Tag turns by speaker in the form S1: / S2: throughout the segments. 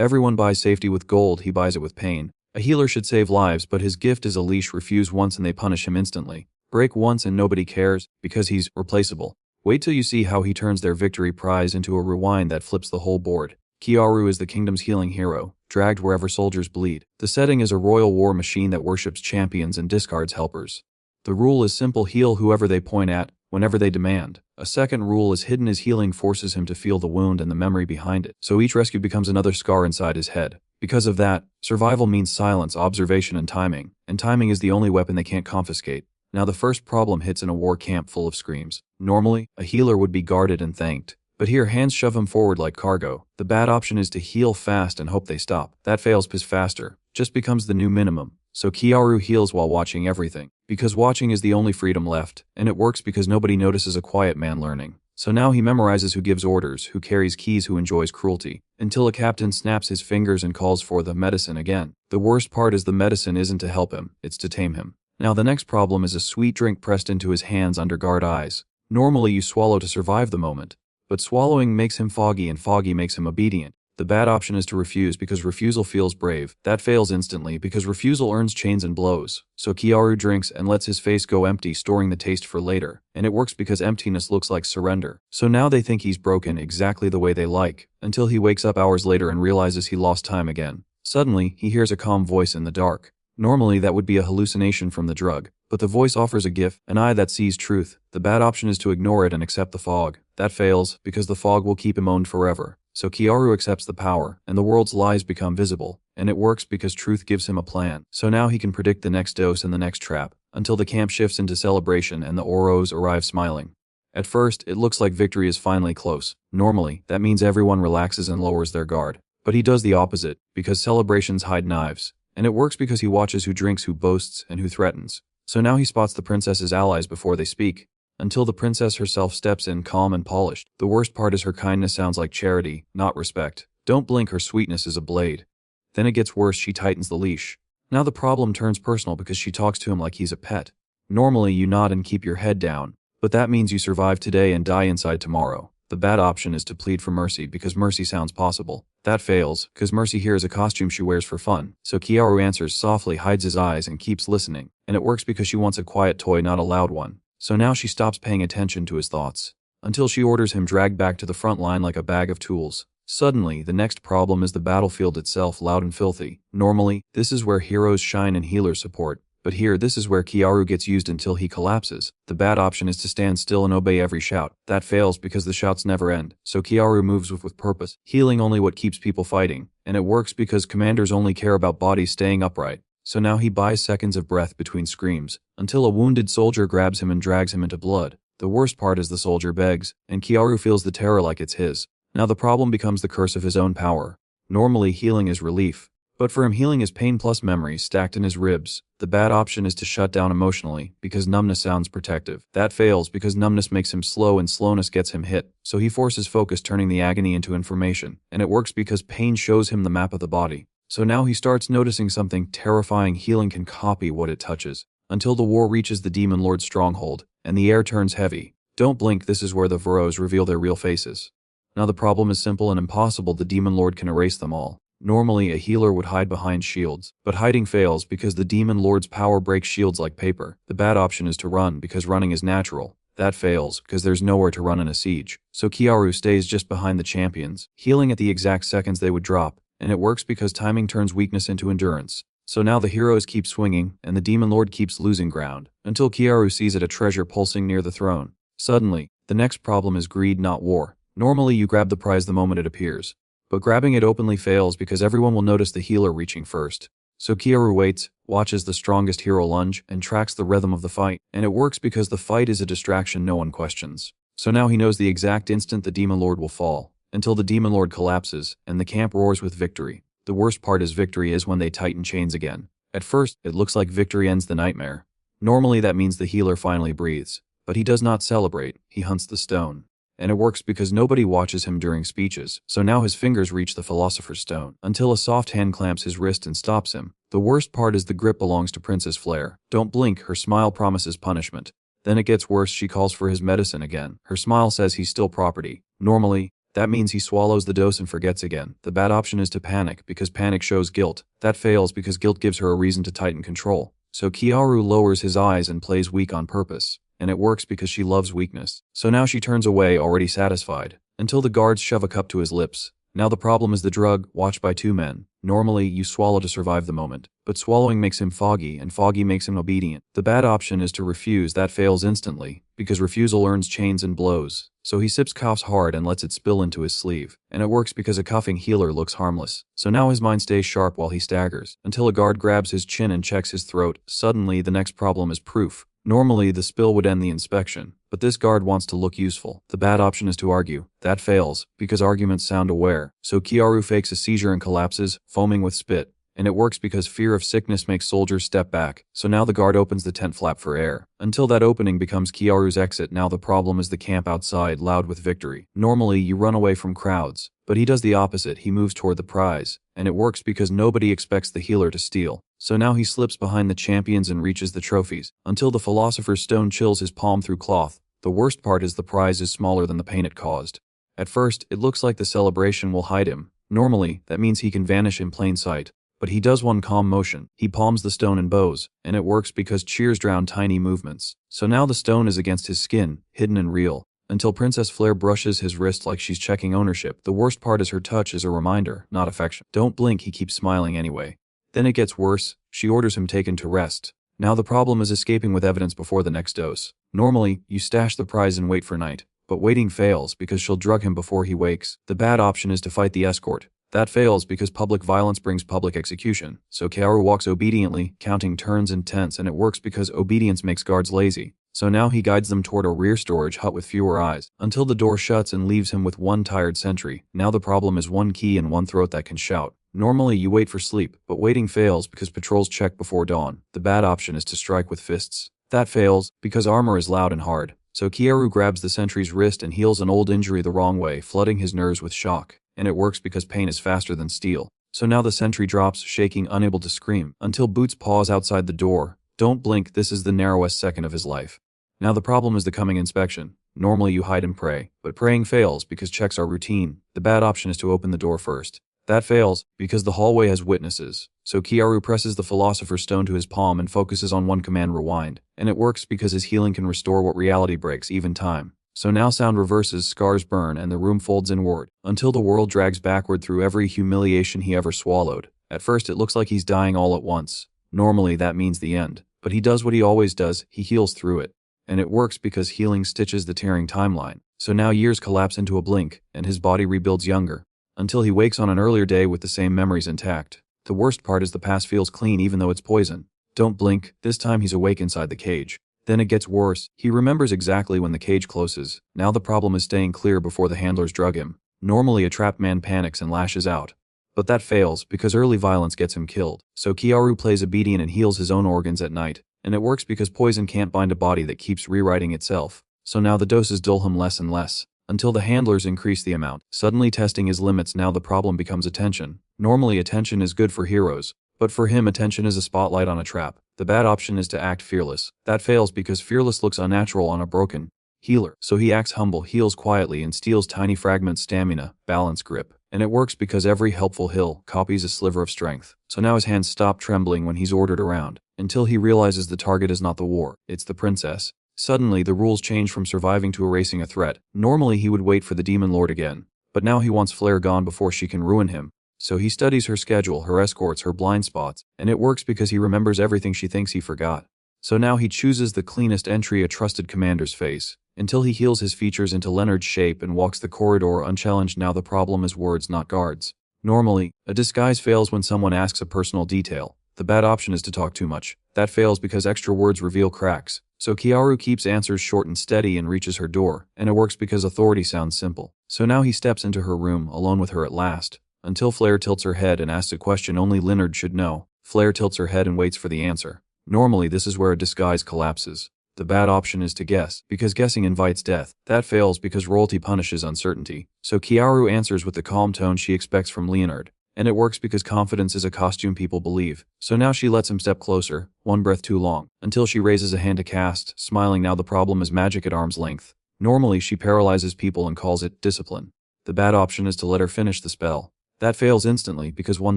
S1: Everyone buys safety with gold, he buys it with pain. A healer should save lives, but his gift is a leash. Refuse once and they punish him instantly. Break once and nobody cares, because he's replaceable. Wait till you see how he turns their victory prize into a rewind that flips the whole board. Kiaru is the kingdom's healing hero, dragged wherever soldiers bleed. The setting is a royal war machine that worships champions and discards helpers. The rule is simple: heal whoever they point at, whenever they demand. A second rule is hidden: his healing forces him to feel the wound and the memory behind it, so each rescue becomes another scar inside his head. Because of that, survival means silence, observation, and timing is the only weapon they can't confiscate. Now the first problem hits in a war camp full of screams. Normally, a healer would be guarded and thanked. But here, hands shove him forward like cargo. The bad option is to heal fast and hope they stop. That fails because faster just becomes the new minimum. So Kiaru heals while watching everything. Because watching is the only freedom left, and it works because nobody notices a quiet man learning. So now he memorizes who gives orders, who carries keys, who enjoys cruelty, until a captain snaps his fingers and calls for the medicine again. The worst part is the medicine isn't to help him, it's to tame him. Now the next problem is a sweet drink pressed into his hands under guard eyes. Normally you swallow to survive the moment, but swallowing makes him foggy and foggy makes him obedient. The bad option is to refuse because refusal feels brave. That fails instantly because refusal earns chains and blows. So Kiaru drinks and lets his face go empty, storing the taste for later. And it works because emptiness looks like surrender. So now they think he's broken exactly the way they like, until he wakes up hours later and realizes he lost time again. Suddenly, he hears a calm voice in the dark. Normally that would be a hallucination from the drug, but the voice offers a gift, an eye that sees truth. The bad option is to ignore it and accept the fog. That fails because the fog will keep him owned forever. So Kiaru accepts the power, and the world's lies become visible. And it works because truth gives him a plan. So now he can predict the next dose and the next trap, until the camp shifts into celebration and the Oros arrive smiling. At first, it looks like victory is finally close. Normally, that means everyone relaxes and lowers their guard. But he does the opposite, because celebrations hide knives. And it works because he watches who drinks, who boasts, and who threatens. So now he spots the princess's allies before they speak, until the princess herself steps in calm and polished. The worst part is her kindness sounds like charity, not respect. Don't blink, her sweetness is a blade. Then it gets worse, she tightens the leash. Now the problem turns personal because she talks to him like he's a pet. Normally you nod and keep your head down, but that means you survive today and die inside tomorrow. The bad option is to plead for mercy because mercy sounds possible. That fails, because mercy here is a costume she wears for fun. So Kiaru answers softly, hides his eyes, and keeps listening. And it works because she wants a quiet toy, not a loud one. So now she stops paying attention to his thoughts, until she orders him dragged back to the front line like a bag of tools. Suddenly, the next problem is the battlefield itself, loud and filthy. Normally, this is where heroes shine and healers support. But here, this is where Kiaru gets used until he collapses. The bad option is to stand still and obey every shout. That fails because the shouts never end. So Kiaru moves with purpose, healing only what keeps people fighting. And it works because commanders only care about bodies staying upright. So now he buys seconds of breath between screams, until a wounded soldier grabs him and drags him into blood. The worst part is the soldier begs, and Kiaru feels the terror like it's his. Now the problem becomes the curse of his own power. Normally healing is relief, but for him healing is pain plus memories stacked in his ribs. The bad option is to shut down emotionally, because numbness sounds protective. That fails because numbness makes him slow and slowness gets him hit. So he forces focus, turning the agony into information. And it works because pain shows him the map of the body. So now he starts noticing something terrifying: healing can copy what it touches. Until the war reaches the Demon Lord's stronghold, and the air turns heavy. Don't blink, this is where the Varos reveal their real faces. Now the problem is simple and impossible: the Demon Lord can erase them all. Normally a healer would hide behind shields, but hiding fails because the Demon Lord's power breaks shields like paper. The bad option is to run because running is natural. That fails because there's nowhere to run in a siege. So Kiaru stays just behind the champions, healing at the exact seconds they would drop. And it works because timing turns weakness into endurance. So now the heroes keep swinging, and the Demon Lord keeps losing ground, until Kiaru sees it, a treasure pulsing near the throne. Suddenly, the next problem is greed, not war. Normally you grab the prize the moment it appears, but grabbing it openly fails because everyone will notice the healer reaching first. So Kiaru waits, watches the strongest hero lunge, and tracks the rhythm of the fight. And it works because the fight is a distraction no one questions. So now he knows the exact instant the Demon Lord will fall, until the Demon Lord collapses, and the camp roars with victory. The worst part is victory is when they tighten chains again. At first, it looks like victory ends the nightmare. Normally that means the healer finally breathes, but he does not celebrate, he hunts the stone. And it works because nobody watches him during speeches, so now his fingers reach the Philosopher's Stone, until a soft hand clamps his wrist and stops him. The worst part is the grip belongs to Princess Flare. Don't blink, her smile promises punishment. Then it gets worse, she calls for his medicine again. Her smile says he's still property. Normally, That means he swallows the dose and forgets again. The bad option is to panic, because panic shows guilt. That fails because guilt gives her a reason to tighten control. So Kiaru lowers his eyes and plays weak on purpose. And it works because she loves weakness. So now she turns away, already satisfied, until the guards shove a cup to his lips. Now the problem is the drug, watched by two men. Normally, you swallow to survive the moment, but swallowing makes him foggy, and foggy makes him obedient. The bad option is to refuse. That fails instantly, because refusal earns chains and blows. So he sips, coughs hard, and lets it spill into his sleeve. And it works because a coughing healer looks harmless. So now his mind stays sharp while he staggers, until a guard grabs his chin and checks his throat. Suddenly, the next problem is proof. Normally, the spill would end the inspection, but this guard wants to look useful. The bad option is to argue. That fails, because arguments sound aware. So Kiaru fakes a seizure and collapses, foaming with spit. And it works because fear of sickness makes soldiers step back. So now the guard opens the tent flap for air, until that opening becomes Kiaru's exit. Now the problem is the camp outside, loud with victory. Normally, you run away from crowds, but he does the opposite. He moves toward the prize. And it works because nobody expects the healer to steal. So now he slips behind the champions and reaches the trophies, until the philosopher's stone chills his palm through cloth. The worst part is the prize is smaller than the pain it caused. At first, it looks like the celebration will hide him. Normally, that means he can vanish in plain sight. But he does one calm motion. He palms the stone and bows, and it works because cheers drown tiny movements. So now the stone is against his skin, hidden and real, until Princess Flare brushes his wrist like she's checking ownership. The worst part is her touch is a reminder, not affection. Don't blink, he keeps smiling anyway. Then it gets worse. She orders him taken to rest. Now the problem is escaping with evidence before the next dose. Normally, you stash the prize and wait for night. But waiting fails because she'll drug him before he wakes. The bad option is to fight the escort. That fails because public violence brings public execution. So Kiaru walks obediently, counting turns and tents, and it works because obedience makes guards lazy. So now he guides them toward a rear storage hut with fewer eyes, until the door shuts and leaves him with one tired sentry. Now the problem is one key and one throat that can shout. Normally you wait for sleep, but waiting fails because patrols check before dawn. The bad option is to strike with fists. That fails because armor is loud and hard. So Kiaru grabs the sentry's wrist and heals an old injury the wrong way, flooding his nerves with shock. And it works because pain is faster than steel. So now the sentry drops, shaking, unable to scream, until Boots paws outside the door. Don't blink, this is the narrowest second of his life. Now the problem is the coming inspection. Normally you hide and pray, but praying fails because checks are routine. The bad option is to open the door first. That fails because the hallway has witnesses. So Kiaru presses the philosopher's stone to his palm and focuses on one command: rewind. And it works because his healing can restore what reality breaks, even time. So now sound reverses, scars burn, and the room folds inward, until the world drags backward through every humiliation he ever swallowed. At first it looks like he's dying all at once. Normally that means the end. But he does what he always does, he heals through it. And it works because healing stitches the tearing timeline. So now years collapse into a blink, and his body rebuilds younger, until he wakes on an earlier day with the same memories intact. The worst part is the past feels clean even though it's poison. Don't blink, this time he's awake inside the cage. Then it gets worse. He remembers exactly when the cage closes. Now the problem is staying clear before the handlers drug him. Normally a trapped man panics and lashes out. But that fails because early violence gets him killed. So Kiaru plays obedient and heals his own organs at night. And it works because poison can't bind a body that keeps rewriting itself. So now the doses dull him less and less, until the handlers increase the amount, suddenly testing his limits. Now the problem becomes attention. Normally attention is good for heroes, but for him attention is a spotlight on a trap. The bad option is to act fearless. That fails because fearless looks unnatural on a broken healer. So he acts humble, heals quietly, and steals tiny fragments: stamina, balance, grip. And it works because every helpful heal copies a sliver of strength. So now his hands stop trembling when he's ordered around, until he realizes the target is not the war, it's the princess. Suddenly the rules change from surviving to erasing a threat. Normally he would wait for the demon lord again, but now he wants Flare gone before she can ruin him. So he studies her schedule, her escorts, her blind spots, and it works because he remembers everything she thinks he forgot. So now he chooses the cleanest entry, a trusted commander's face, until he heals his features into Leonard's shape and walks the corridor unchallenged. Now the problem is words, not guards. Normally, a disguise fails when someone asks a personal detail. The bad option is to talk too much. That fails because extra words reveal cracks. So Kiaru keeps answers short and steady and reaches her door, and it works because authority sounds simple. So now he steps into her room, alone with her at last, until Flare tilts her head and asks a question only Leonard should know. Flare tilts her head and waits for the answer. Normally this is where a disguise collapses. The bad option is to guess, because guessing invites death. That fails because royalty punishes uncertainty. So Kiaru answers with the calm tone she expects from Leonard. And it works because confidence is a costume people believe. So now she lets him step closer, one breath too long, until she raises a hand to cast, smiling. Now the problem is magic at arm's length. Normally she paralyzes people and calls it discipline. The bad option is to let her finish the spell. That fails instantly because one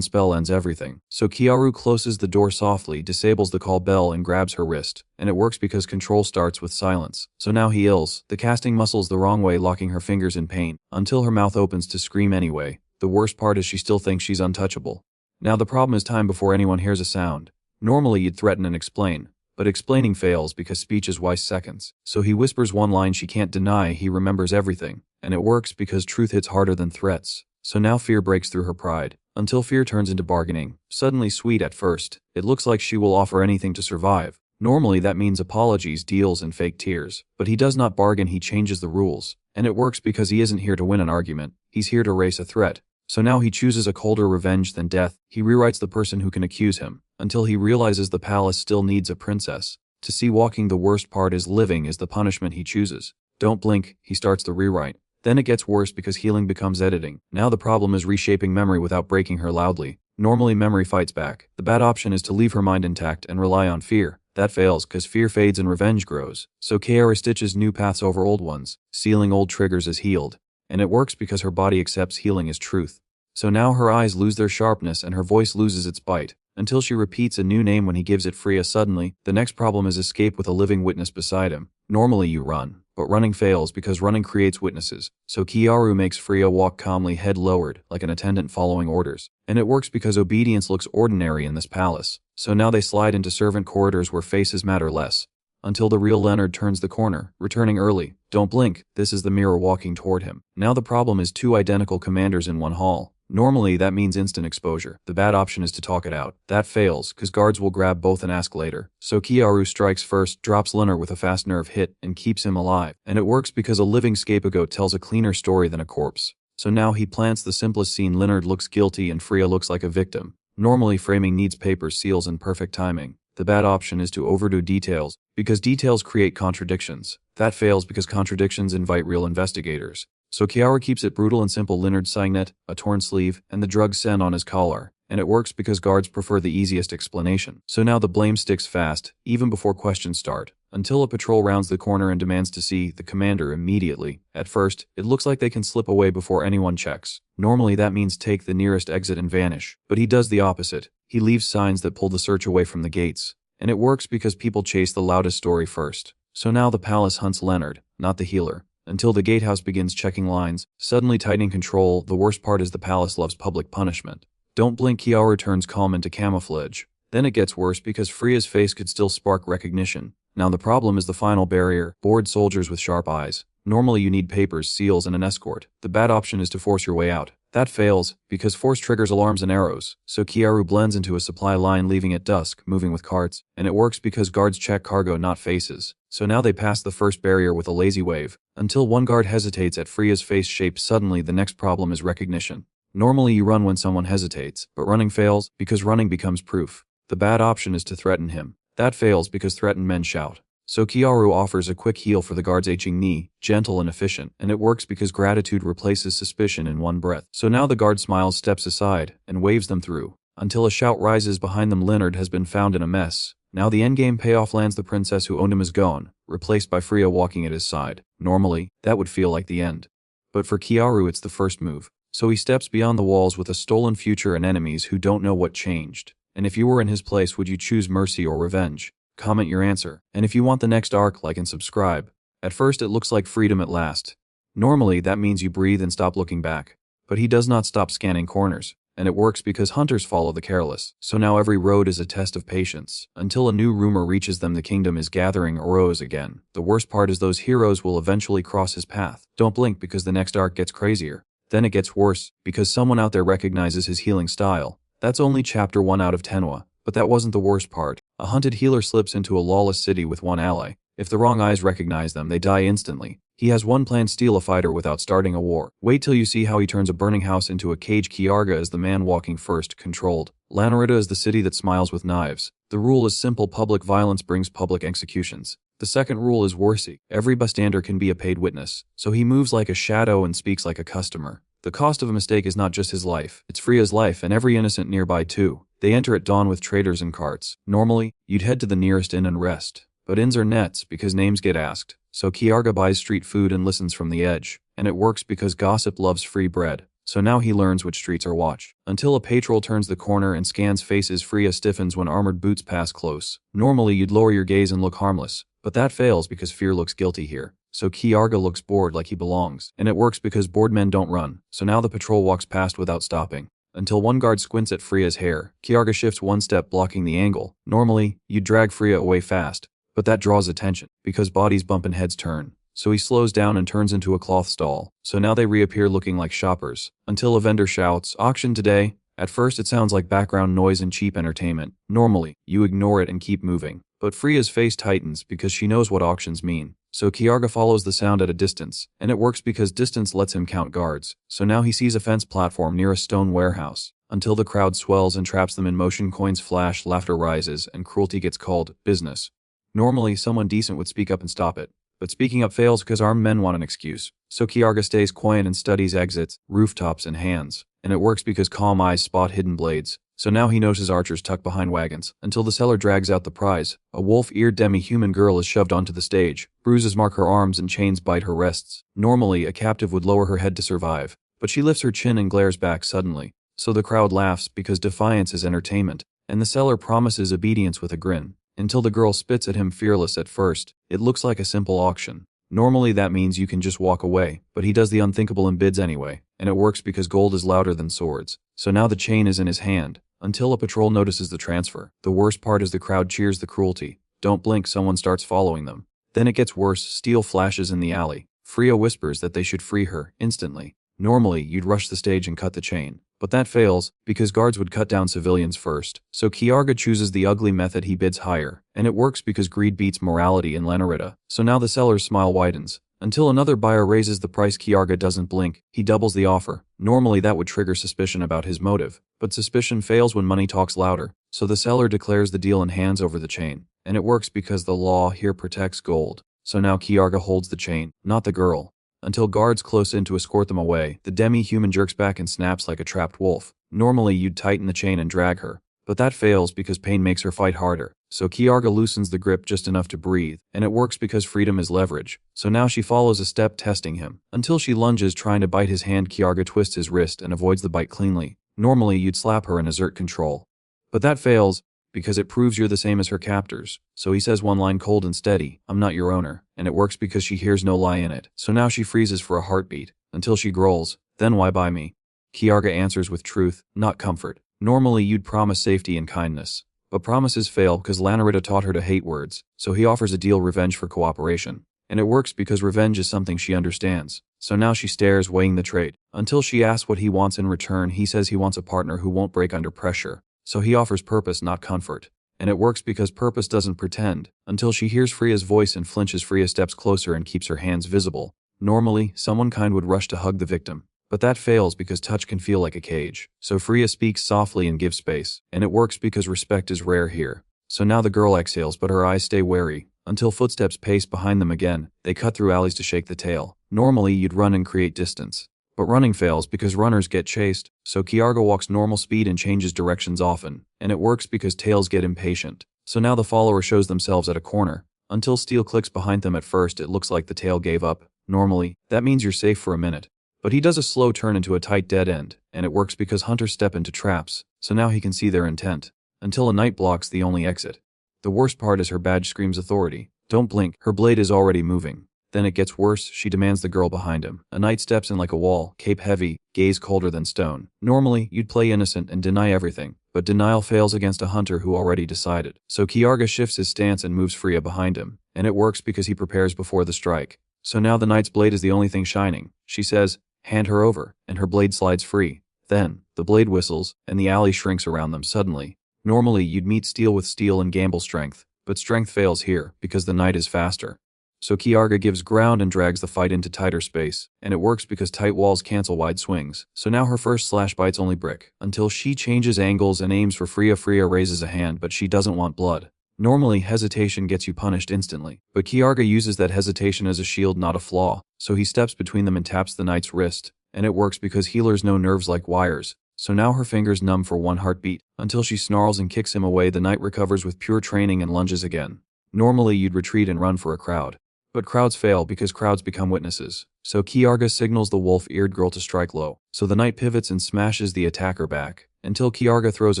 S1: spell ends everything. So Kiaru closes the door softly, disables the call bell and grabs her wrist. And it works because control starts with silence. So now he ills, the casting muscles the wrong way, locking her fingers in pain, until her mouth opens to scream anyway. The worst part is she still thinks she's untouchable. Now the problem is time before anyone hears a sound. Normally you'd threaten and explain. But explaining fails because speech is wise seconds. So he whispers one line she can't deny, he remembers everything. And it works because truth hits harder than threats. So now fear breaks through her pride, until fear turns into bargaining. Suddenly sweet at first, it looks like she will offer anything to survive. Normally that means apologies, deals, and fake tears. But he does not bargain, he changes the rules. And it works because he isn't here to win an argument, he's here to raise a threat. So now he chooses a colder revenge than death. He rewrites the person who can accuse him, until he realizes the palace still needs a princess. To see walking, the worst part is living is the punishment he chooses. Don't blink, he starts the rewrite. Then it gets worse because healing becomes editing. Now the problem is reshaping memory without breaking her loudly. Normally memory fights back. The bad option is to leave her mind intact and rely on fear. That fails because fear fades and revenge grows. So Kiara stitches new paths over old ones, sealing old triggers as healed. And it works because her body accepts healing as truth. So now her eyes lose their sharpness and her voice loses its bite, until she repeats a new name when he gives it Freya. Suddenly, the next problem is escape with a living witness beside him. Normally you run, but running fails because running creates witnesses. So Kiaru makes Freya walk calmly, head lowered, like an attendant following orders. And it works because obedience looks ordinary in this palace. So now they slide into servant corridors where faces matter less. Until the real Leonard turns the corner, returning early. Don't blink, this is the mirror walking toward him. Now the problem is two identical commanders in one hall. Normally that means instant exposure. The bad option is to talk it out. That fails, cause guards will grab both and ask later. So Kiaru strikes first, drops Leonard with a fast nerve hit, and keeps him alive. And it works because a living scapegoat tells a cleaner story than a corpse. So now he plants the simplest scene. Leonard looks guilty and Freya looks like a victim. Normally framing needs papers, seals, and perfect timing. The bad option is to overdo details, because details create contradictions. That fails because contradictions invite real investigators. So Kiara keeps it brutal and simple. Leonard's signet, a torn sleeve, and the drug scent on his collar. And it works because guards prefer the easiest explanation. So now the blame sticks fast, even before questions start, until a patrol rounds the corner and demands to see the commander immediately. At first, it looks like they can slip away before anyone checks. Normally that means take the nearest exit and vanish. But he does the opposite. He leaves signs that pull the search away from the gates. And it works because people chase the loudest story first. So now the palace hunts Leonard, not the healer. Until the gatehouse begins checking lines, suddenly tightening control. The worst part is the palace loves public punishment. Don't blink, Kiara turns calm into camouflage. Then it gets worse because Freya's face could still spark recognition. Now the problem is the final barrier, bored soldiers with sharp eyes. Normally you need papers, seals, and an escort. The bad option is to force your way out. That fails, because force triggers alarms and arrows. So Kiaru blends into a supply line, leaving at dusk, moving with carts. And it works because guards check cargo, not faces. So now they pass the first barrier with a lazy wave, until one guard hesitates at Freya's face shape. Suddenly the next problem is recognition. Normally you run when someone hesitates, but running fails, because running becomes proof. The bad option is to threaten him. That fails because threatened men shout. So Kiaru offers a quick heal for the guard's aching knee, gentle and efficient, and it works because gratitude replaces suspicion in one breath. So now the guard smiles, steps aside, and waves them through, until a shout rises behind them. Leonard has been found in a mess. Now the endgame payoff lands. The princess who owned him is gone, replaced by Freya walking at his side. Normally, that would feel like the end. But for Kiaru it's the first move. So he steps beyond the walls with a stolen future and enemies who don't know what changed. And if you were in his place, would you choose mercy or revenge? Comment your answer. And if you want the next arc, like and subscribe. At first it looks like freedom at last. Normally that means you breathe and stop looking back. But he does not stop scanning corners. And it works because hunters follow the careless. So now every road is a test of patience, until a new rumor reaches them: the kingdom is gathering heroes again. The worst part is those heroes will eventually cross his path. Don't blink because the next arc gets crazier. Then it gets worse, because someone out there recognizes his healing style. That's only chapter 1 out of Tenwa. But that wasn't the worst part. A hunted healer slips into a lawless city with one ally. If the wrong eyes recognize them, they die instantly. He has one plan: steal a fighter without starting a war. Wait till you see how he turns a burning house into a cage. Kiarga is the man walking first, controlled. Lanarita is the city that smiles with knives. The rule is simple: public violence brings public executions. The second rule is Warsi. Every bystander can be a paid witness. So he moves like a shadow and speaks like a customer. The cost of a mistake is not just his life, it's Freya's life and every innocent nearby too. They enter at dawn with traders and carts. Normally, you'd head to the nearest inn and rest. But inns are nets because names get asked. so Kiarga buys street food and listens from the edge, and it works because gossip loves free bread. So now he learns which streets are watched. Until a patrol turns the corner and scans faces, Freya stiffens when armored boots pass close. Normally you'd lower your gaze and look harmless, but that fails because fear looks guilty here. So Kiarga looks bored like he belongs, and it works because bored men don't run. So now the patrol walks past without stopping. Until one guard squints at Freya's hair, Kiarga shifts one step blocking the angle. Normally, you'd drag Freya away fast, but that draws attention, because bodies bump and heads turn. So he slows down and turns into a cloth stall. So now they reappear looking like shoppers. Until a vendor shouts, "Auction today." At first it sounds like background noise and cheap entertainment. Normally, you ignore it and keep moving. But Freya's face tightens because she knows what auctions mean. So Kiarga follows the sound at a distance, and it works because distance lets him count guards. So now he sees a fence platform near a stone warehouse. Until the crowd swells and traps them in motion, coins flash, laughter rises, and cruelty gets called business. Normally, someone decent would speak up and stop it. But speaking up fails because armed men want an excuse. So Kiarga stays quiet and studies exits, rooftops, and hands. And it works because calm eyes spot hidden blades. So now he notices archers tucked behind wagons, until the seller drags out the prize. A wolf-eared demi-human girl is shoved onto the stage. Bruises mark her arms and chains bite her wrists. Normally, a captive would lower her head to survive. But she lifts her chin and glares back suddenly. So the crowd laughs because defiance is entertainment. And the seller promises obedience with a grin. Until the girl spits at him, fearless at first. It looks like a simple auction. Normally that means you can just walk away, but he does the unthinkable and bids anyway, and it works because gold is louder than swords. So now the chain is in his hand, until a patrol notices the transfer. The worst part is the crowd cheers the cruelty. Don't blink, someone starts following them. Then it gets worse, steel flashes in the alley. Freya whispers that they should free her, instantly. Normally, you'd rush the stage and cut the chain. But that fails, because guards would cut down civilians first. So Kiarga chooses the ugly method, he bids higher. And it works because greed beats morality in Narratormanhwa. So now the seller's smile widens. Until another buyer raises the price, Kiarga doesn't blink. He doubles the offer. Normally that would trigger suspicion about his motive. But suspicion fails when money talks louder. So the seller declares the deal and hands over the chain. And it works because the law here protects gold. So now Kiarga holds the chain, not the girl. Until guards close in to escort them away, the demi-human jerks back and snaps like a trapped wolf. Normally you'd tighten the chain and drag her, but that fails because pain makes her fight harder. So Kiarga loosens the grip just enough to breathe, and it works because freedom is leverage. So now she follows a step, testing him. Until she lunges trying to bite his hand, Kiarga twists his wrist and avoids the bite cleanly. Normally you'd slap her and assert control, but that fails because it proves you're the same as her captors. So he says one line cold and steady, "I'm not your owner," and it works because she hears no lie in it. So now she freezes for a heartbeat, until she growls, "Then why buy me?" Kiarga answers with truth, not comfort. Normally you'd promise safety and kindness, but promises fail because Narratormanhwa taught her to hate words, so he offers a deal, revenge for cooperation. And it works because revenge is something she understands. So now she stares, weighing the trade, until she asks what he wants in return. He says he wants a partner who won't break under pressure. So he offers purpose, not comfort. And it works because purpose doesn't pretend, until she hears Freya's voice and flinches. Freya steps closer and keeps her hands visible. Normally, someone kind would rush to hug the victim, but that fails because touch can feel like a cage. So Freya speaks softly and gives space, and it works because respect is rare here. So now the girl exhales, but her eyes stay wary, until footsteps pace behind them again. They cut through alleys to shake the tail. Normally you'd run and create distance, but running fails because runners get chased. So Kiarga walks normal speed and changes directions often, and it works because tails get impatient. So now the follower shows themselves at a corner, until steel clicks behind them. At first it looks like the tail gave up. Normally, that means you're safe for a minute. But he does a slow turn into a tight dead end, and it works because hunters step into traps, so now he can see their intent. Until a knight blocks the only exit. The worst part is her badge screams authority. Don't blink, her blade is already moving. Then it gets worse, she demands the girl behind him. A knight steps in like a wall, cape heavy, gaze colder than stone. Normally, you'd play innocent and deny everything, but denial fails against a hunter who already decided. So Kiarga shifts his stance and moves Freya behind him, and it works because he prepares before the strike. So now the knight's blade is the only thing shining. She says, "Hand her over," and her blade slides free. Then, the blade whistles, and the alley shrinks around them suddenly. Normally, you'd meet steel with steel and gamble strength, but strength fails here because the knight is faster. So Kiarga gives ground and drags the fight into tighter space, and it works because tight walls cancel wide swings. So now her first slash bites only brick, until she changes angles and aims for Freya. Freya raises a hand, but she doesn't want blood. Normally, hesitation gets you punished instantly, but Kiarga uses that hesitation as a shield, not a flaw. So he steps between them and taps the knight's wrist, and it works because healers know nerves like wires. So now her fingers numb for one heartbeat, until she snarls and kicks him away. The knight recovers with pure training and lunges again. Normally you'd retreat and run for a crowd, But crowds fail because crowds become witnesses. So Kiarga signals the wolf-eared girl to strike low. So the knight pivots and smashes the attacker back, until Kiarga throws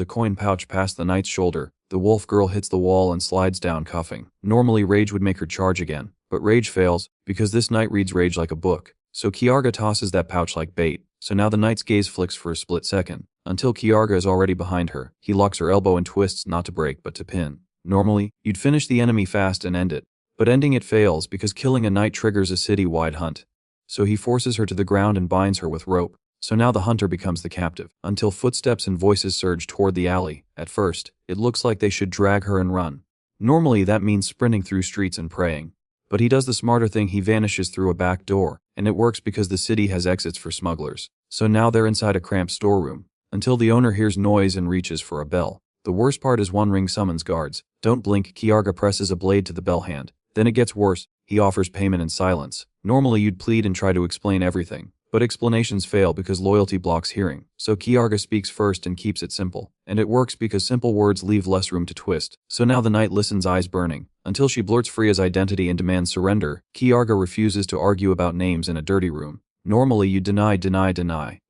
S1: a coin pouch past the knight's shoulder. The wolf girl hits the wall and slides down coughing. Normally rage would make her charge again, but rage fails, because this knight reads rage like a book. So Kiarga tosses that pouch like bait. So now the knight's gaze flicks for a split second, until Kiarga is already behind her. He locks her elbow and twists not to break but to pin. Normally, you'd finish the enemy fast and end it. But ending it fails because killing a knight triggers a city-wide hunt. So he forces her to the ground and binds her with rope. So now the hunter becomes the captive, until footsteps and voices surge toward the alley. At first, it looks like they should drag her and run. Normally that means sprinting through streets and praying. But he does the smarter thing, he vanishes through a back door, and it works because the city has exits for smugglers. So now they're inside a cramped storeroom, until the owner hears noise and reaches for a bell. The worst part is One Ring summons guards. Don't blink, Kiarga presses a blade to the bell hand. Then it gets worse, he offers payment in silence. Normally you'd plead and try to explain everything, but explanations fail because loyalty blocks hearing. So Kiarga speaks first and keeps it simple. And it works because simple words leave less room to twist. So now the knight listens, eyes burning, until she blurts Freya's identity and demands surrender. Kiarga refuses to argue about names in a dirty room. Normally you deny,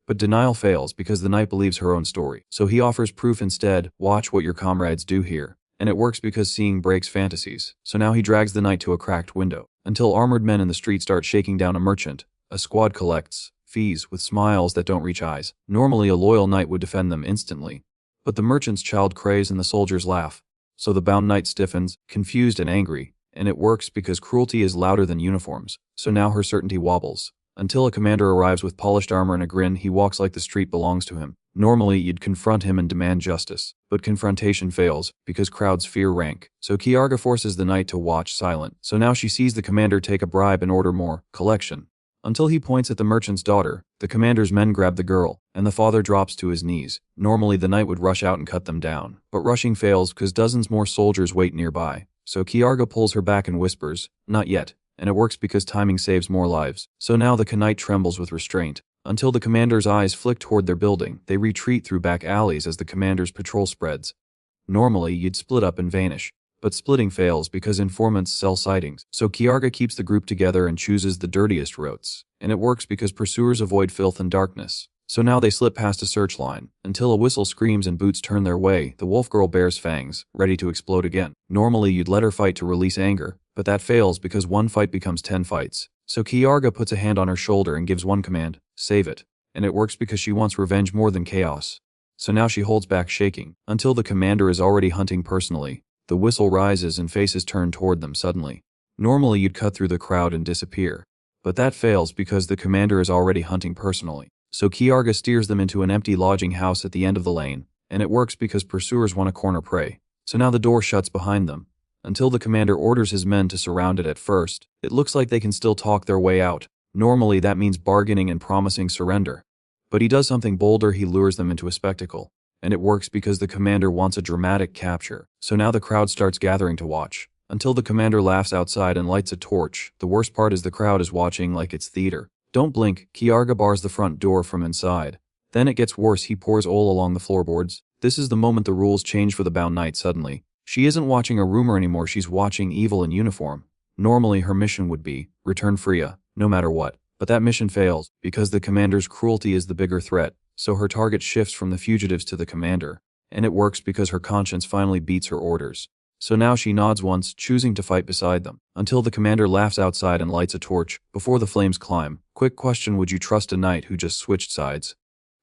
S1: but denial fails because the knight believes her own story. So he offers proof instead. Watch what your comrades do here. And it works because seeing breaks fantasies. So now he drags the knight to a cracked window, until armored men in the street start shaking down a merchant. A squad collects fees with smiles that don't reach eyes. Normally a loyal knight would defend them instantly. But the merchant's child crays and the soldiers laugh. So the bound knight stiffens, confused and angry. And it works because cruelty is louder than uniforms. So now her certainty wobbles, until a commander arrives with polished armor and a grin. He walks like the street belongs to him. Normally you'd confront him and demand justice, but confrontation fails because crowds fear rank. So Kiarga forces the knight to watch silent. So now she sees the commander take a bribe and order more collection, until he points at the merchant's daughter. The commander's men grab the girl, and the father drops to his knees. Normally the knight would rush out and cut them down, but rushing fails because dozens more soldiers wait nearby. So Kiarga pulls her back and whispers, "Not yet," and it works because timing saves more lives. So now the knight trembles with restraint, until the commander's eyes flick toward their building. They retreat through back alleys as the commander's patrol spreads. Normally you'd split up and vanish, but splitting fails because informants sell sightings. So Kiarga keeps the group together and chooses the dirtiest routes, and it works because pursuers avoid filth and darkness. So now they slip past a search line, until a whistle screams and boots turn their way. The wolf girl bares fangs, ready to explode again. Normally you'd let her fight to release anger, but that fails because one fight becomes 10 fights. So Kiarga puts a hand on her shoulder and gives one command, "Save it." And it works because she wants revenge more than chaos. So now she holds back shaking, until the commander is already hunting personally. The whistle rises and faces turn toward them suddenly. Normally you'd cut through the crowd and disappear, but that fails because the commander is already hunting personally. So Kiarga steers them into an empty lodging house at the end of the lane, and it works because pursuers want to corner prey. So now the door shuts behind them, until the commander orders his men to surround it. At first, it looks like they can still talk their way out. Normally that means bargaining and promising surrender. But he does something bolder, he lures them into a spectacle. And it works because the commander wants a dramatic capture. So now the crowd starts gathering to watch, until the commander laughs outside and lights a torch. The worst part is the crowd is watching like it's theater. Don't blink, Kiarga bars the front door from inside. Then it gets worse, he pours oil along the floorboards. This is the moment the rules change for the bound knight suddenly. She isn't watching a rumor anymore, she's watching evil in uniform. Normally her mission would be, return Freya, no matter what. But that mission fails, because the commander's cruelty is the bigger threat. So her target shifts from the fugitives to the commander. And it works because her conscience finally beats her orders. So now she nods once, choosing to fight beside them, until the commander laughs outside and lights a torch, before the flames climb. Quick question, would you trust a knight who just switched sides?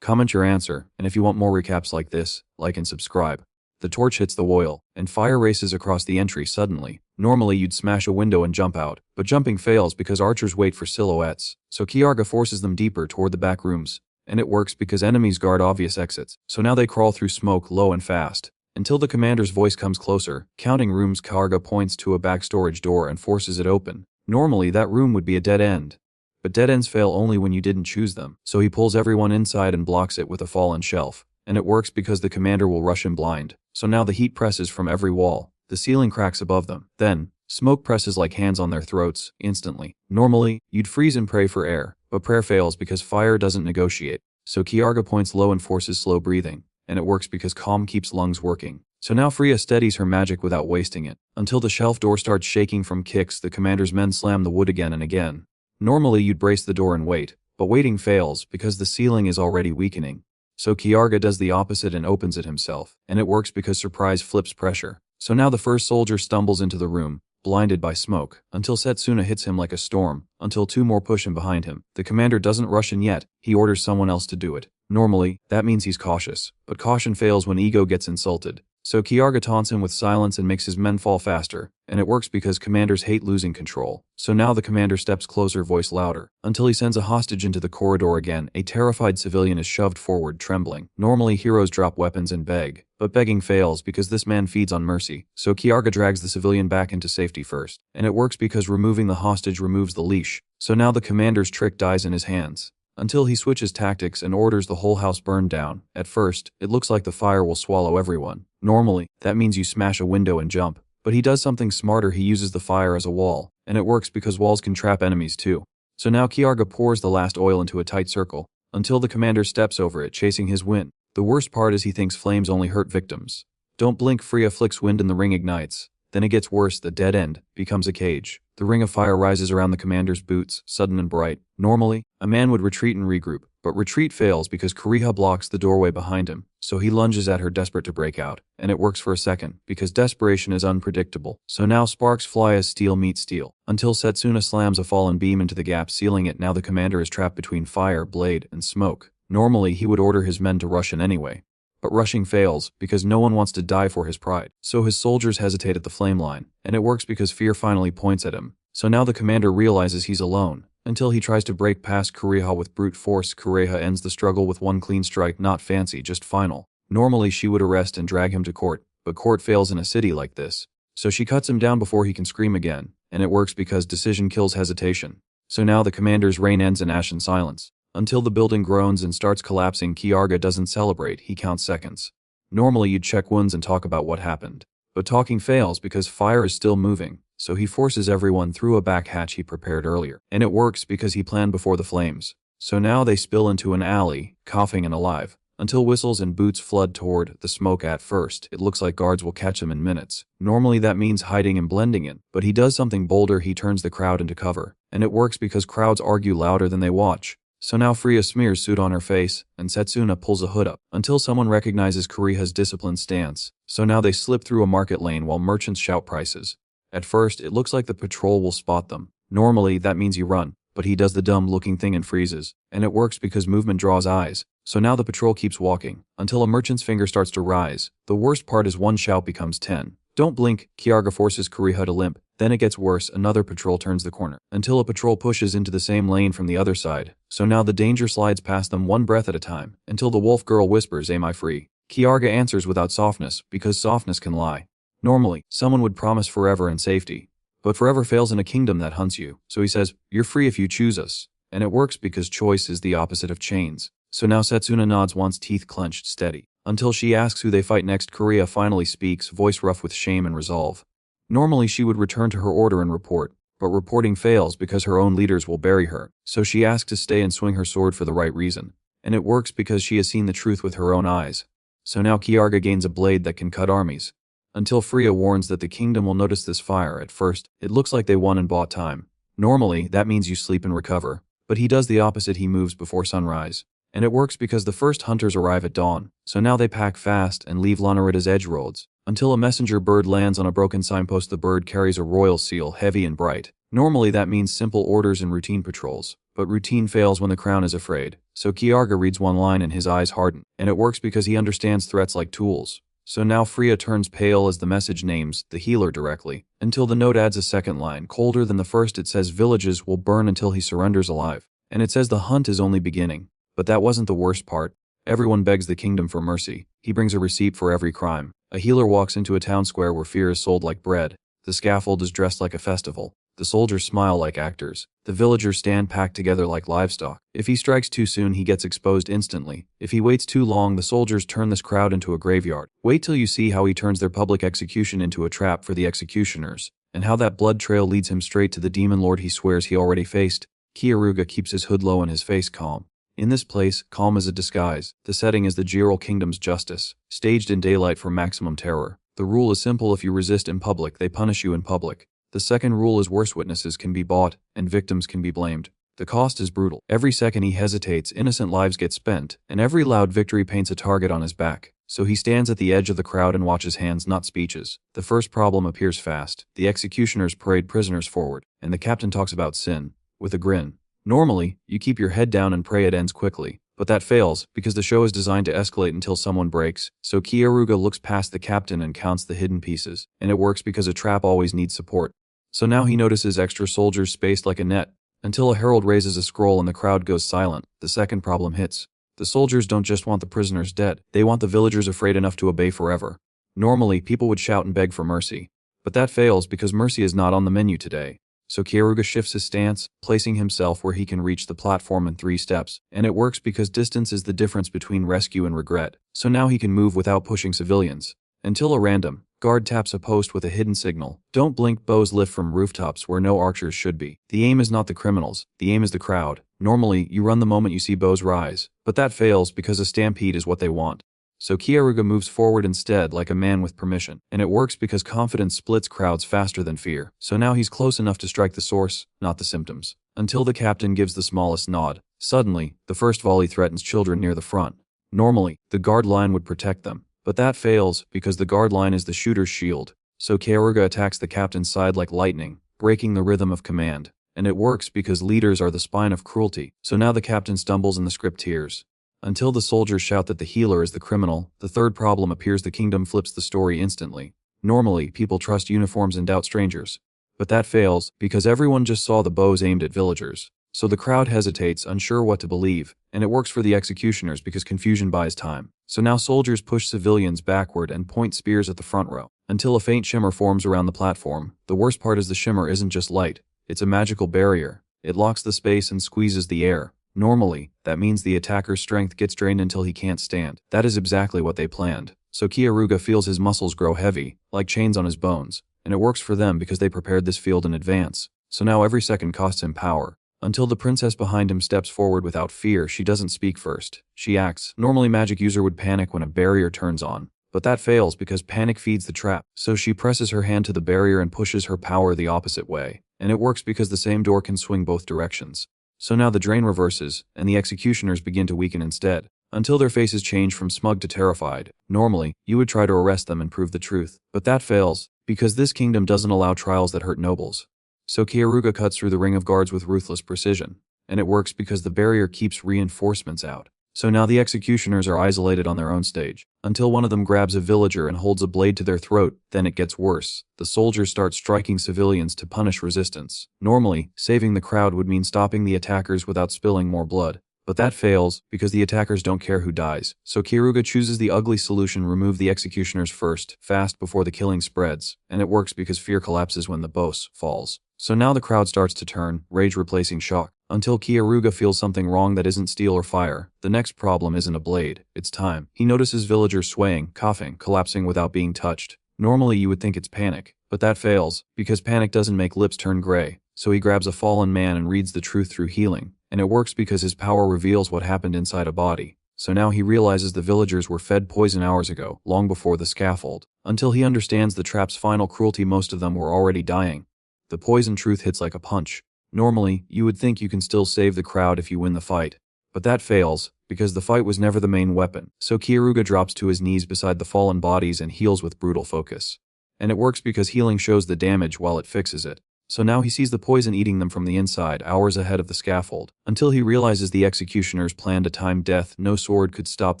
S1: Comment your answer, and if you want more recaps like this, like and subscribe. The torch hits the oil, and fire races across the entry suddenly. Normally you'd smash a window and jump out, but jumping fails because archers wait for silhouettes. So Kiarga forces them deeper toward the back rooms. And it works because enemies guard obvious exits. So now they crawl through smoke low and fast, until the commander's voice comes closer. Counting rooms, Kiarga points to a back storage door and forces it open. Normally that room would be a dead end, but dead ends fail only when you didn't choose them. So he pulls everyone inside and blocks it with a fallen shelf. And it works because the commander will rush him blind. So now the heat presses from every wall. The ceiling cracks above them. Then, smoke presses like hands on their throats, instantly. Normally, you'd freeze and pray for air, but prayer fails because fire doesn't negotiate. So Kiarga points low and forces slow breathing. And it works because calm keeps lungs working. So now Freya steadies her magic without wasting it, until the shelf door starts shaking from kicks. The commander's men slam the wood again and again. Normally you'd brace the door and wait, but waiting fails because the ceiling is already weakening. So Kiarga does the opposite and opens it himself, and it works because surprise flips pressure. So now the first soldier stumbles into the room, blinded by smoke, until Setsuna hits him like a storm, until two more push him behind him. The commander doesn't rush in yet, he orders someone else to do it. Normally, that means he's cautious, but caution fails when ego gets insulted. So Kiarga taunts him with silence and makes his men fall faster, and it works because commanders hate losing control. So now the commander steps closer, voice louder, until he sends a hostage into the corridor again. A terrified civilian is shoved forward, trembling. Normally heroes drop weapons and beg, but begging fails because this man feeds on mercy. So Kiarga drags the civilian back into safety first, and it works because removing the hostage removes the leash. So now the commander's trick dies in his hands, until he switches tactics and orders the whole house burned down. At first, it looks like the fire will swallow everyone. Normally, that means you smash a window and jump, but he does something smarter. He uses the fire as a wall, and it works because walls can trap enemies too. So now Kiarga pours the last oil into a tight circle, until the commander steps over it, chasing his wind. The worst part is he thinks flames only hurt victims. Don't blink. Freya flicks wind and the ring ignites. Then it gets worse. The dead end becomes a cage. The ring of fire rises around the commander's boots, sudden and bright. Normally, a man would retreat and regroup, but retreat fails because Kuriha blocks the doorway behind him. So he lunges at her, desperate to break out, and it works for a second, because desperation is unpredictable. So now sparks fly as steel meets steel, until Setsuna slams a fallen beam into the gap, sealing it. Now the commander is trapped between fire, blade, and smoke. Normally he would order his men to rush in anyway, but rushing fails because no one wants to die for his pride. So his soldiers hesitate at the flame line, and it works because fear finally points at him. So now the commander realizes he's alone, until he tries to break past Kuriha with brute force. Kuriha ends the struggle with one clean strike, not fancy, just final. Normally she would arrest and drag him to court, but court fails in a city like this. So she cuts him down before he can scream again, and it works because decision kills hesitation. So now the commander's reign ends in ashen silence, until the building groans and starts collapsing. Kiarga doesn't celebrate, he counts seconds. Normally you'd check wounds and talk about what happened, but talking fails because fire is still moving. So he forces everyone through a back hatch he prepared earlier, and it works because he planned before the flames. So now they spill into an alley, coughing and alive, until whistles and boots flood toward the smoke. At first, it looks like guards will catch him in minutes. Normally that means hiding and blending in, but he does something bolder. He turns the crowd into cover, and it works because crowds argue louder than they watch. So now Freya smears soot on her face, and Setsuna pulls a hood up, until someone recognizes Kuriha's disciplined stance. So now they slip through a market lane while merchants shout prices. At first, it looks like the patrol will spot them. Normally, that means you run, but he does the dumb-looking thing and freezes, and it works because movement draws eyes. So now the patrol keeps walking, until a merchant's finger starts to rise. The worst part is one shout becomes 10. Don't blink. Kiarga forces Kuriha to limp. Then it gets worse. Another patrol turns the corner, until a patrol pushes into the same lane from the other side. So now the danger slides past them one breath at a time, until the wolf girl whispers, "Am I free?" Kiarga answers without softness, because softness can lie. Normally, someone would promise forever and safety, but forever fails in a kingdom that hunts you. So he says, "You're free if you choose us." And it works because choice is the opposite of chains. So now Setsuna nods once, teeth clenched, steady, until she asks who they fight next. Kuriha finally speaks, voice rough with shame and resolve. Normally she would return to her order and report, but reporting fails because her own leaders will bury her. So she asks to stay and swing her sword for the right reason. And it works because she has seen the truth with her own eyes. So now Kiarga gains a blade that can cut armies, until Freya warns that the kingdom will notice this fire. At first, it looks like they won and bought time. Normally, that means you sleep and recover, but he does the opposite. He moves before sunrise. And it works because the first hunters arrive at dawn. So now they pack fast and leave Lanarita's edge roads, until a messenger bird lands on a broken signpost. The bird carries a royal seal, heavy and bright. Normally that means simple orders and routine patrols, but routine fails when the crown is afraid. So Kiarga reads one line and his eyes harden, and it works because he understands threats like tools. So now Freya turns pale as the message names the healer directly, until the note adds a second line, colder than the first. It says villages will burn until he surrenders alive, and it says the hunt is only beginning. But that wasn't the worst part. Everyone begs the kingdom for mercy. He brings a receipt for every crime. A healer walks into a town square where fear is sold like bread. The scaffold is dressed like a festival. The soldiers smile like actors. The villagers stand packed together like livestock. If he strikes too soon, he gets exposed instantly. If he waits too long, the soldiers turn this crowd into a graveyard. Wait till you see how he turns their public execution into a trap for the executioners, and how that blood trail leads him straight to the demon lord he swears he already faced. Kiaruga keeps his hood low and his face calm. In this place, calm is a disguise. The setting is the Jiril Kingdom's justice, staged in daylight for maximum terror. The rule is simple: if you resist in public, they punish you in public. The second rule is worse witnesses can be bought, and victims can be blamed. The cost is brutal. Every second he hesitates, innocent lives get spent, and every loud victory paints a target on his back. So he stands at the edge of the crowd and watches hands, not speeches. The first problem appears fast. The executioners parade prisoners forward, and the captain talks about sin, with a grin. Normally, you keep your head down and pray it ends quickly. But that fails, because the show is designed to escalate until someone breaks. So Kyoruga looks past the captain and counts the hidden pieces. And it works because a trap always needs support. So now he notices extra soldiers spaced like a net, until a herald raises a scroll and the crowd goes silent. The second problem hits. The soldiers don't just want the prisoners dead, they want the villagers afraid enough to obey forever. Normally, people would shout and beg for mercy. But that fails because mercy is not on the menu today. So Kyoruga shifts his stance, placing himself where he can reach the platform in 3 steps, and it works because distance is the difference between rescue and regret. So now he can move without pushing civilians. Until a random guard taps a post with a hidden signal. Don't blink, bows lift from rooftops where no archers should be. The aim is not the criminals, the aim is the crowd. Normally, you run the moment you see bows rise, but that fails because a stampede is what they want. So Kyoruga moves forward instead like a man with permission, and it works because confidence splits crowds faster than fear. So now he's close enough to strike the source, not the symptoms. Until the captain gives the smallest nod. Suddenly, the first volley threatens children near the front. Normally, the guard line would protect them, but that fails because the guard line is the shooter's shield. So Kyoruga attacks the captain's side like lightning, breaking the rhythm of command. And it works because leaders are the spine of cruelty. So now the captain stumbles and the script tears. Until the soldiers shout that the healer is the criminal, the third problem appears. The kingdom flips the story instantly. Normally, people trust uniforms and doubt strangers. But that fails, because everyone just saw the bows aimed at villagers. So the crowd hesitates, unsure what to believe, and it works for the executioners because confusion buys time. So now soldiers push civilians backward and point spears at the front row, until a faint shimmer forms around the platform. The worst part is the shimmer isn't just light, it's a magical barrier. It locks the space and squeezes the air. Normally, that means the attacker's strength gets drained until he can't stand. That is exactly what they planned. So Kyoruga feels his muscles grow heavy, like chains on his bones, and it works for them because they prepared this field in advance. So now every second costs him power. Until the princess behind him steps forward without fear. She doesn't speak first. She acts. Normally, magic user would panic when a barrier turns on. But that fails because panic feeds the trap. So she presses her hand to the barrier and pushes her power the opposite way. And it works because the same door can swing both directions. So now the drain reverses, and the executioners begin to weaken instead, until their faces change from smug to terrified. Normally, you would try to arrest them and prove the truth. But that fails, because this kingdom doesn't allow trials that hurt nobles. So Kyoruga cuts through the ring of guards with ruthless precision. And it works because the barrier keeps reinforcements out. So now the executioners are isolated on their own stage, until one of them grabs a villager and holds a blade to their throat. Then it gets worse. The soldiers start striking civilians to punish resistance. Normally, saving the crowd would mean stopping the attackers without spilling more blood. But that fails, because the attackers don't care who dies. So Kyoruga chooses the ugly solution: remove the executioners first, fast before the killing spreads. And it works because fear collapses when the boss falls. So now the crowd starts to turn, rage replacing shock, until Kyoruga feels something wrong that isn't steel or fire. The next problem isn't a blade, it's time. He notices villagers swaying, coughing, collapsing without being touched. Normally you would think it's panic, but that fails, because panic doesn't make lips turn gray. So he grabs a fallen man and reads the truth through healing. And it works because his power reveals what happened inside a body. So now he realizes the villagers were fed poison hours ago, long before the scaffold. Until he understands the trap's final cruelty, most of them were already dying. The poison truth hits like a punch. Normally, you would think you can still save the crowd if you win the fight. But that fails, because the fight was never the main weapon. So Kyoruga drops to his knees beside the fallen bodies and heals with brutal focus. And it works because healing shows the damage while it fixes it. So now he sees the poison eating them from the inside, hours ahead of the scaffold. Until he realizes the executioners planned a timed death. No sword could stop.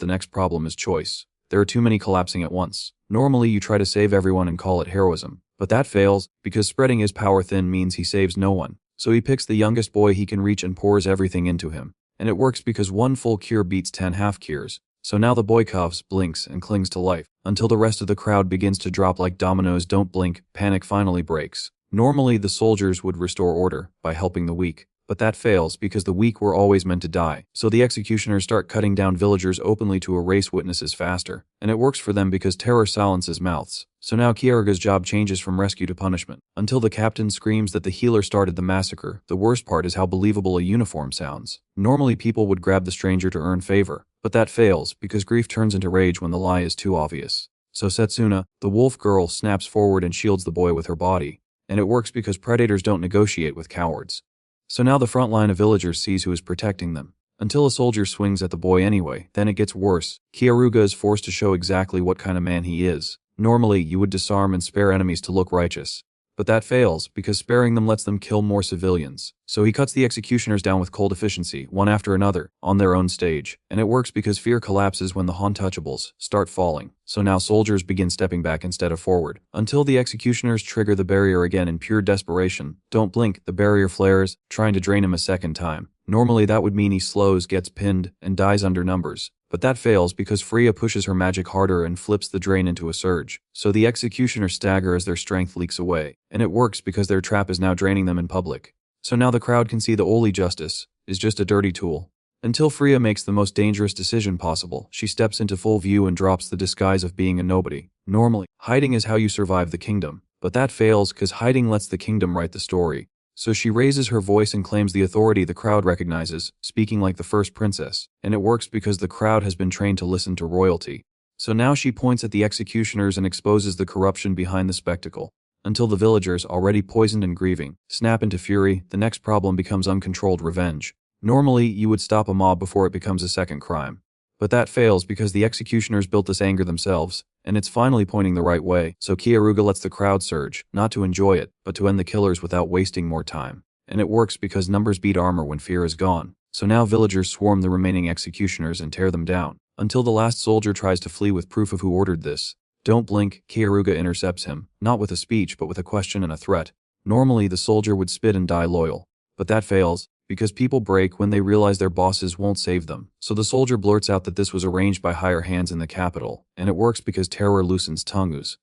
S1: The next problem is choice. There are too many collapsing at once. Normally you try to save everyone and call it heroism. But that fails, because spreading his power thin means he saves no one. So he picks the youngest boy he can reach and pours everything into him. And it works because one full cure beats 10 half cures. So now the boy coughs, blinks, and clings to life, until the rest of the crowd begins to drop like dominoes. Don't blink, panic finally breaks. Normally the soldiers would restore order by helping the weak. But that fails because the weak were always meant to die. So the executioners start cutting down villagers openly to erase witnesses faster. And it works for them because terror silences mouths. So now Kieruga's job changes from rescue to punishment. Until the captain screams that the healer started the massacre. The worst part is how believable a uniform sounds. Normally people would grab the stranger to earn favor. But that fails because grief turns into rage when the lie is too obvious. So Setsuna, the wolf girl, snaps forward and shields the boy with her body. And it works because predators don't negotiate with cowards. So now the front line of villagers sees who is protecting them. Until a soldier swings at the boy anyway, then it gets worse. Kieruga is forced to show exactly what kind of man he is. Normally, you would disarm and spare enemies to look righteous. But that fails, because sparing them lets them kill more civilians. So he cuts the executioners down with cold efficiency, one after another, on their own stage. And it works because fear collapses when the untouchables start falling. So now soldiers begin stepping back instead of forward. Until the executioners trigger the barrier again in pure desperation. Don't blink, the barrier flares, trying to drain him a second time. Normally that would mean he slows, gets pinned, and dies under numbers. But that fails because Freya pushes her magic harder and flips the drain into a surge. So the executioners stagger as their strength leaks away. And it works because their trap is now draining them in public. So now the crowd can see the Oli justice is just a dirty tool. Until Freya makes the most dangerous decision possible, she steps into full view and drops the disguise of being a nobody. Normally, hiding is how you survive the kingdom. But that fails because hiding lets the kingdom write the story. So she raises her voice and claims the authority the crowd recognizes, speaking like the first princess. And it works because the crowd has been trained to listen to royalty. So now she points at the executioners and exposes the corruption behind the spectacle. Until the villagers, already poisoned and grieving, snap into fury, the next problem becomes uncontrolled revenge. Normally, you would stop a mob before it becomes a second crime. But that fails because the executioners built this anger themselves, and it's finally pointing the right way. So Kieruga lets the crowd surge, not to enjoy it, but to end the killers without wasting more time. And it works because numbers beat armor when fear is gone. So now villagers swarm the remaining executioners and tear them down, until the last soldier tries to flee with proof of who ordered this. Don't blink, Kieruga intercepts him, not with a speech but with a question and a threat. Normally the soldier would spit and die loyal. But that fails, because people break when they realize their bosses won't save them. So the soldier blurts out that this was arranged by higher hands in the capital, and it works because terror loosens tongues.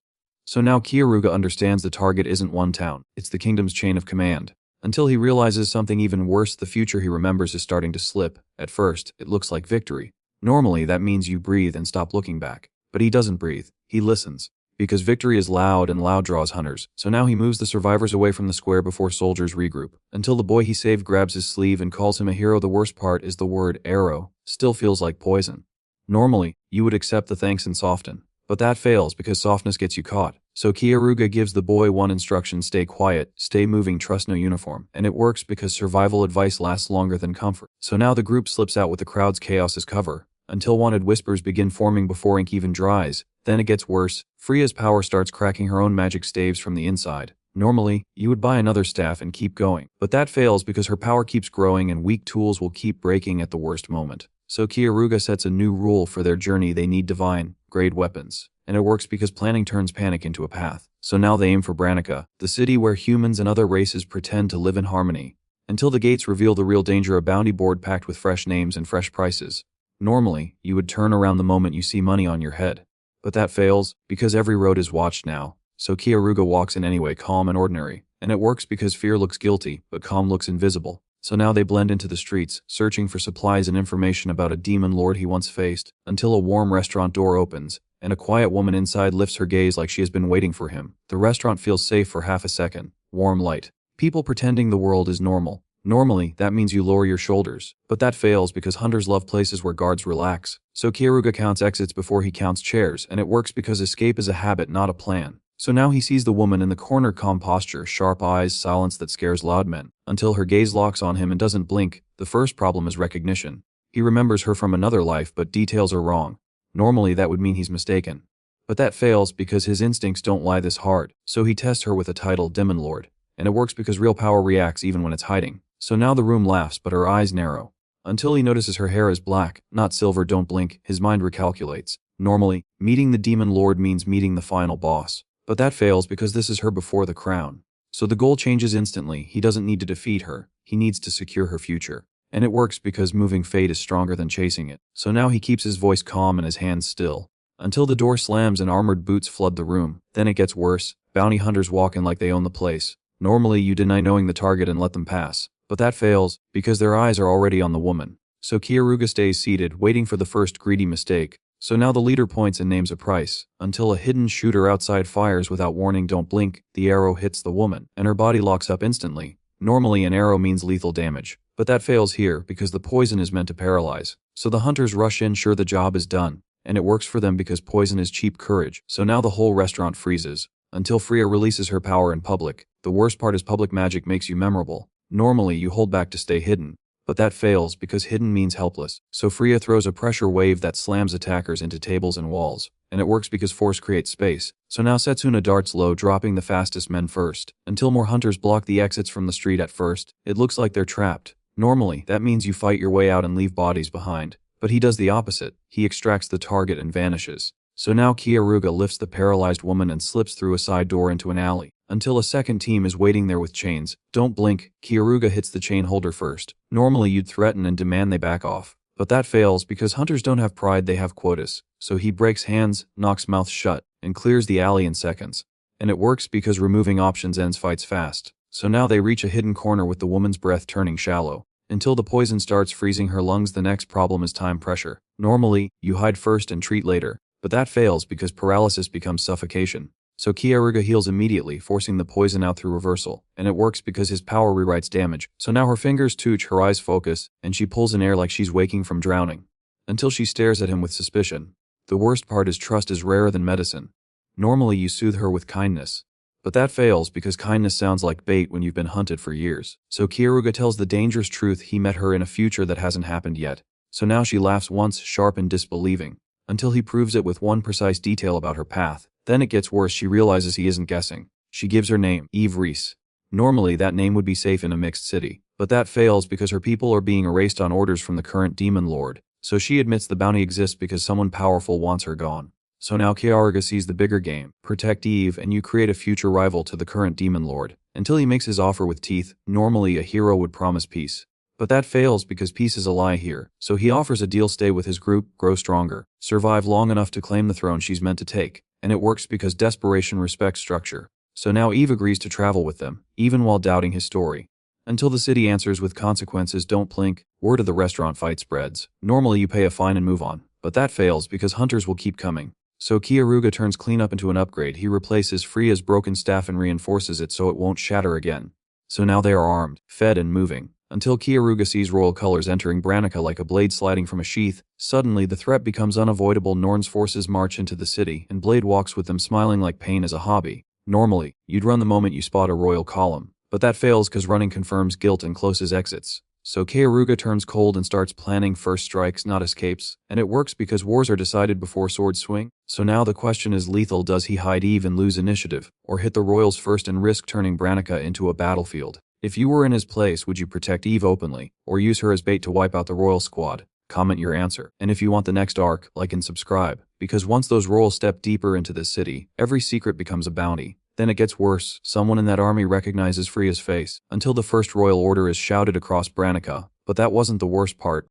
S1: So now Kieruga understands the target isn't one town, it's the kingdom's chain of command. Until he realizes something even worse, the future he remembers is starting to slip. At first, it looks like victory. Normally that means you breathe and stop looking back. But he doesn't breathe, he listens. Because victory is loud and loud draws hunters, so now he moves the survivors away from the square before soldiers regroup. Until the boy he saved grabs his sleeve and calls him a hero. The worst part is the word arrow still feels like poison. Normally, you would accept the thanks and soften. But that fails because softness gets you caught. So Kieruga gives the boy one instruction: stay quiet, stay moving, trust no uniform. And it works because survival advice lasts longer than comfort. So now the group slips out with the crowd's chaos as cover, until wanted whispers begin forming before ink even dries. Then it gets worse. Freya's power starts cracking her own magic staves from the inside. Normally, you would buy another staff and keep going. But that fails because her power keeps growing and weak tools will keep breaking at the worst moment. So Kieruga sets a new rule for their journey: they need divine grade weapons. And it works because planning turns panic into a path. So now they aim for Branica, the city where humans and other races pretend to live in harmony. Until the gates reveal the real danger: a bounty board packed with fresh names and fresh prices. Normally, you would turn around the moment you see money on your head. But that fails, because every road is watched now. So Kieruga walks in anyway, calm and ordinary. And it works because fear looks guilty, but calm looks invisible. So now they blend into the streets, searching for supplies and information about a demon lord he once faced, until a warm restaurant door opens, and a quiet woman inside lifts her gaze like she has been waiting for him. The restaurant feels safe for half a second. Warm light. People pretending the world is normal. Normally, that means you lower your shoulders, but that fails because hunters love places where guards relax. So Kieruga counts exits before he counts chairs, and it works because escape is a habit, not a plan. So now he sees the woman in the corner, calm posture, sharp eyes, silence that scares loud men, until her gaze locks on him and doesn't blink. The first problem is recognition. He remembers her from another life, but details are wrong. Normally that would mean he's mistaken. But that fails because his instincts don't lie this hard, so he tests her with a title, Demon Lord. And it works because real power reacts even when it's hiding. So now the room laughs, but her eyes narrow. Until he notices her hair is black, not silver. Don't blink, his mind recalculates. Normally, meeting the Demon Lord means meeting the final boss. But that fails because this is her before the crown. So the goal changes instantly. He doesn't need to defeat her, he needs to secure her future. And it works because moving fate is stronger than chasing it. So now he keeps his voice calm and his hands still. Until the door slams and armored boots flood the room. Then it gets worse. Bounty hunters walk in like they own the place. Normally you deny knowing the target and let them pass. But that fails, because their eyes are already on the woman. So Kyoruga stays seated, waiting for the first greedy mistake. So now the leader points and names a price, until a hidden shooter outside fires without warning. Don't blink, the arrow hits the woman, and her body locks up instantly. Normally an arrow means lethal damage, but that fails here because the poison is meant to paralyze. So the hunters rush in, sure the job is done, and it works for them because poison is cheap courage. So now the whole restaurant freezes, until Freya releases her power in public. The worst part is public magic makes you memorable. Normally you hold back to stay hidden, but that fails because hidden means helpless. So Freya throws a pressure wave that slams attackers into tables and walls, and it works because force creates space. So now Setsuna darts low, dropping the fastest men first, until more hunters block the exits from the street. At first, it looks like they're trapped. Normally, that means you fight your way out and leave bodies behind, but he does the opposite. He extracts the target and vanishes. So now Kyoruga lifts the paralyzed woman and slips through a side door into an alley, until a second team is waiting there with chains. Don't blink, Kyoruga hits the chain holder first. Normally you'd threaten and demand they back off, but that fails because hunters don't have pride, they have quotas. So he breaks hands, knocks mouth shut, and clears the alley in seconds. And it works because removing options ends fights fast. So now they reach a hidden corner with the woman's breath turning shallow, until the poison starts freezing her lungs. The next problem is time pressure. Normally, you hide first and treat later, but that fails because paralysis becomes suffocation. So Kyoruga heals immediately, forcing the poison out through reversal, and it works because his power rewrites damage. So now her fingers twitch, her eyes focus, and she pulls in air like she's waking from drowning, until she stares at him with suspicion. The worst part is trust is rarer than medicine. Normally you soothe her with kindness, but that fails because kindness sounds like bait when you've been hunted for years. So Kyoruga tells the dangerous truth: he met her in a future that hasn't happened yet. So now she laughs once, sharp and disbelieving, until he proves it with one precise detail about her path. Then it gets worse, she realizes he isn't guessing. She gives her name, Eve Reese. Normally that name would be safe in a mixed city, but that fails because her people are being erased on orders from the current demon lord. So she admits the bounty exists because someone powerful wants her gone. So now Kyoruga sees the bigger game: protect Eve and you create a future rival to the current demon lord, until he makes his offer with teeth. Normally a hero would promise peace, but that fails because peace is a lie here. So he offers a deal: stay with his group, grow stronger, survive long enough to claim the throne she's meant to take. And it works because desperation respects structure. So now Eve agrees to travel with them, even while doubting his story, until the city answers with consequences. Don't blink, word of the restaurant fight spreads. Normally you pay a fine and move on, but that fails because hunters will keep coming. So Kyoruga turns cleanup into an upgrade. He replaces Freya's broken staff and reinforces it so it won't shatter again. So now they are armed, fed and moving, until Kyoruga sees royal colors entering Branica like a blade sliding from a sheath. Suddenly the threat becomes unavoidable. Norn's forces march into the city, and Blade walks with them, smiling like pain is a hobby. Normally, you'd run the moment you spot a royal column, but that fails because running confirms guilt and closes exits. So Kyoruga turns cold and starts planning first strikes, not escapes, and it works because wars are decided before swords swing. So now the question is lethal: does he hide Eve and lose initiative, or hit the royals first and risk turning Branica into a battlefield? If you were in his place, would you protect Eve openly, or use her as bait to wipe out the royal squad? Comment your answer. And if you want the next arc, like and subscribe, because once those royals step deeper into this city, every secret becomes a bounty. Then it gets worse. Someone in that army recognizes Freya's face, until the first royal order is shouted across Branica. But that wasn't the worst part.